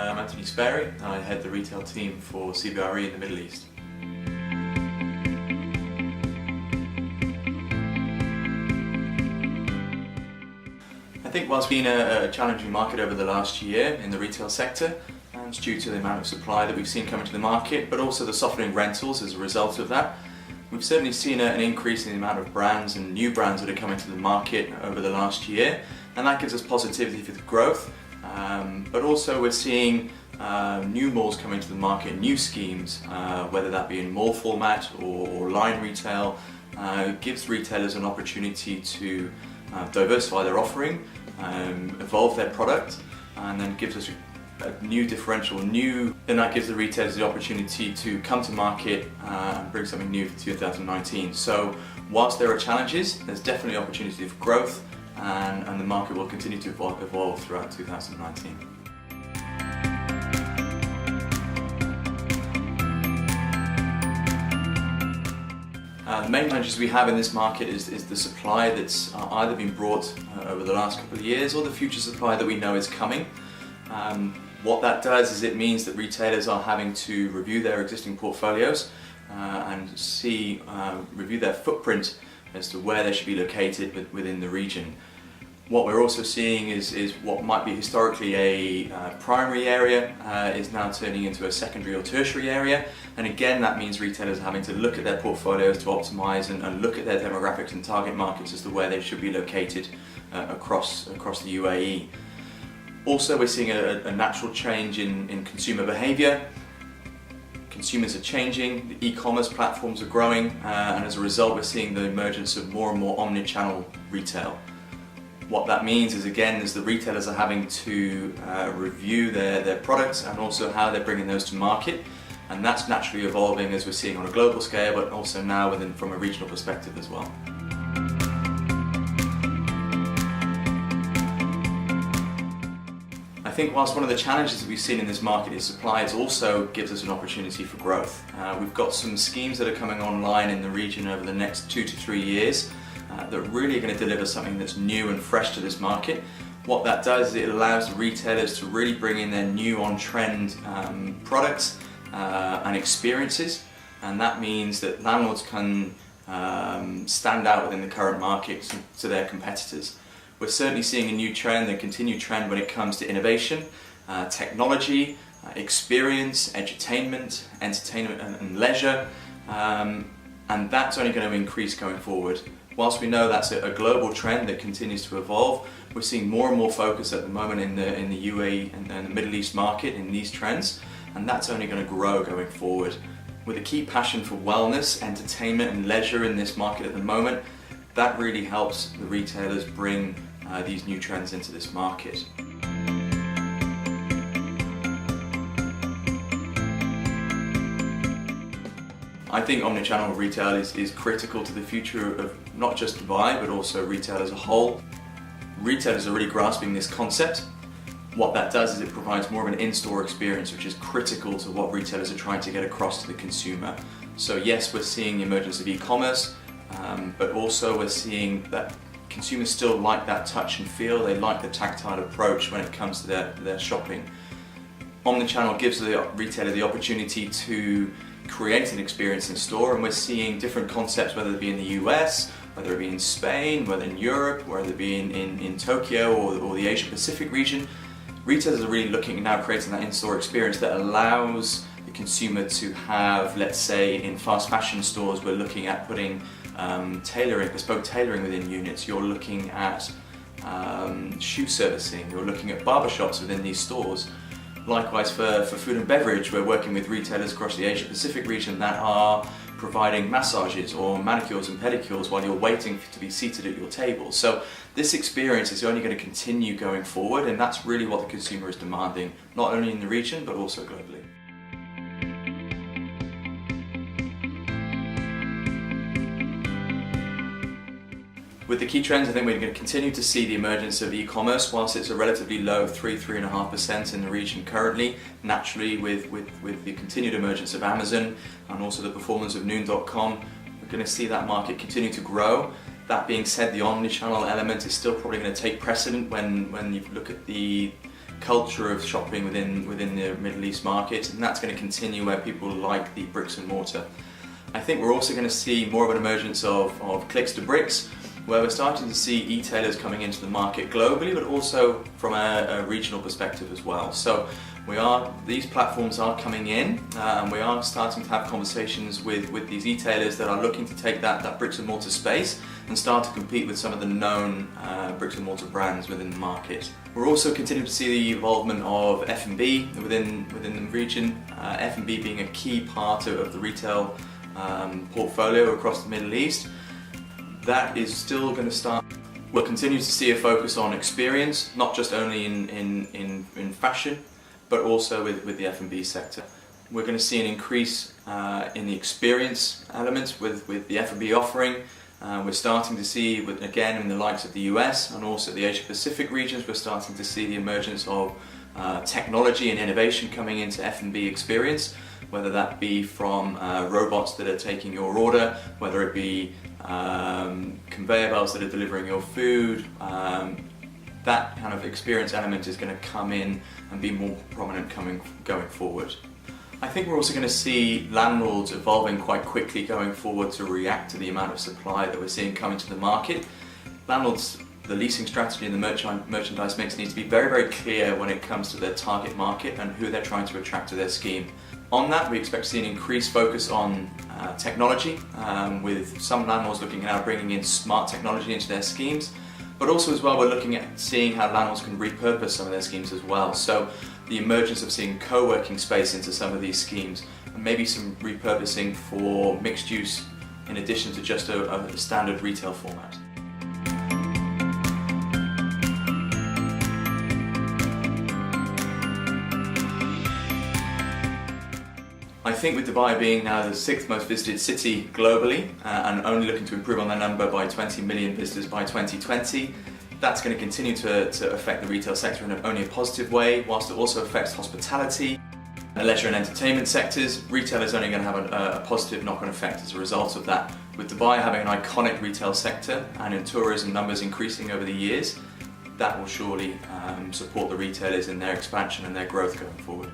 I'm Anthony Spary and I head the retail team for CBRE in the Middle East. I think whilst being a challenging market over the last year in the retail sector, and it's due to the amount of supply that we've seen coming to the market, but also the softening rentals as a result of that, we've certainly seen an increase in the amount of brands and new brands that are coming to the market over the last year, and that gives us positivity for the growth. But also we're seeing new malls coming to the market, new schemes, whether that be in mall format or line retail. Gives retailers an opportunity to diversify their offering, evolve their product, and then gives us a new differential, then that gives the retailers the opportunity to come to market and bring something new for 2019. So whilst there are challenges, there's definitely opportunity for growth, and the market will continue to evolve throughout 2019. The main challenges we have in this market is the supply that's either been brought over the last couple of years or the future supply that we know is coming. What that does is it means that retailers are having to review their existing portfolios and review their footprint as to where they should be located within the region. What we're also seeing is what might be historically a primary area is now turning into a secondary or tertiary area, and again that means retailers are having to look at their portfolios to optimise and look at their demographics and target markets as to where they should be located across the UAE. Also, we're seeing a natural change in consumer behaviour. Consumers are changing, the e-commerce platforms are growing, and as a result we're seeing the emergence of more and more omnichannel retail. What that means is, again, is the retailers are having to review their products and also how they're bringing those to market, and that's naturally evolving as we're seeing on a global scale, but also now from a regional perspective as well. I think whilst one of the challenges that we've seen in this market is supply, it also gives us an opportunity for growth. We've got some schemes that are coming online in the region over the next 2 to 3 years that really are going to deliver something that's new and fresh to this market. What that does is it allows the retailers to really bring in their new on-trend products and experiences, and that means that landlords can stand out within the current market to their competitors. We're certainly seeing a new trend, a continued trend when it comes to innovation, technology, experience, entertainment and leisure, and that's only going to increase going forward. Whilst we know that's a global trend that continues to evolve, we're seeing more and more focus at the moment in the UAE and the Middle East market in these trends, and that's only going to grow going forward. With a key passion for wellness, entertainment and leisure in this market at the moment, that really helps the retailers bring these new trends into this market. I think omnichannel retail is critical to the future of not just Dubai but also retail as a whole. Retailers are really grasping this concept. What that does is it provides more of an in-store experience, which is critical to what retailers are trying to get across to the consumer. So yes, we're seeing the emergence of e-commerce, but also we're seeing that consumers still like that touch and feel, they like the tactile approach when it comes to their shopping. Omnichannel gives the retailer the opportunity to create an experience in store, and we're seeing different concepts, whether it be in the US, whether it be in Spain, whether in Europe, whether it be in Tokyo or the Asia Pacific region. Retailers are really looking at now creating that in-store experience that allows the consumer to have, let's say in fast fashion stores, we're looking at putting bespoke tailoring within units. You're looking at shoe servicing, you're looking at barbershops within these stores. Likewise for food and beverage, we're working with retailers across the Asia Pacific region that are providing massages or manicures and pedicures while you're waiting to be seated at your table. So this experience is only going to continue going forward, and that's really what the consumer is demanding, not only in the region but also globally. With the key trends, I think we're going to continue to see the emergence of e-commerce. Whilst it's a relatively low 3–3.5% in the region currently, naturally with the continued emergence of Amazon and also the performance of noon.com, we're going to see that market continue to grow. That being said, the omnichannel element is still probably going to take precedent when you look at the culture of shopping within the Middle East market, and that's going to continue where people like the bricks and mortar. I think we're also going to see more of an emergence of clicks to bricks, where we're starting to see e-tailers coming into the market globally, but also from a regional perspective as well. So these platforms are coming in, and we are starting to have conversations with these e-tailers that are looking to take that bricks and mortar space and start to compete with some of the known bricks and mortar brands within the market. We're also continuing to see the involvement of F&B within the region, F&B being a key part of the retail portfolio across the Middle East. That is still going to start. We'll continue to see a focus on experience, not just only in fashion, but also with the F&B sector. We're going to see an increase in the experience elements with the F&B offering. We're starting to see, again in the likes of the US and also the Asia Pacific regions, we're starting to see the emergence of technology and innovation coming into F&B experience, whether that be from robots that are taking your order, whether it be conveyor belts that are delivering your food. That kind of experience element is going to come in and be more prominent going forward. I think we're also going to see landlords evolving quite quickly going forward to react to the amount of supply that we're seeing coming to the market. Landlords, the leasing strategy and the merchandise mix needs to be very, very clear when it comes to their target market and who they're trying to attract to their scheme. On that, we expect to see an increased focus on technology, with some landlords looking at bringing in smart technology into their schemes, but also as well we're looking at seeing how landlords can repurpose some of their schemes as well. So the emergence of seeing co-working space into some of these schemes, and maybe some repurposing for mixed use in addition to just a standard retail format. I think with Dubai being now the 6th most visited city globally, and only looking to improve on that number by 20 million visitors by 2020, that's going to continue to affect the retail sector in only a positive way, whilst it also affects hospitality and leisure and entertainment sectors. Retail is only going to have a positive knock-on effect as a result of that. With Dubai having an iconic retail sector and in tourism numbers increasing over the years, that will surely support the retailers in their expansion and their growth going forward.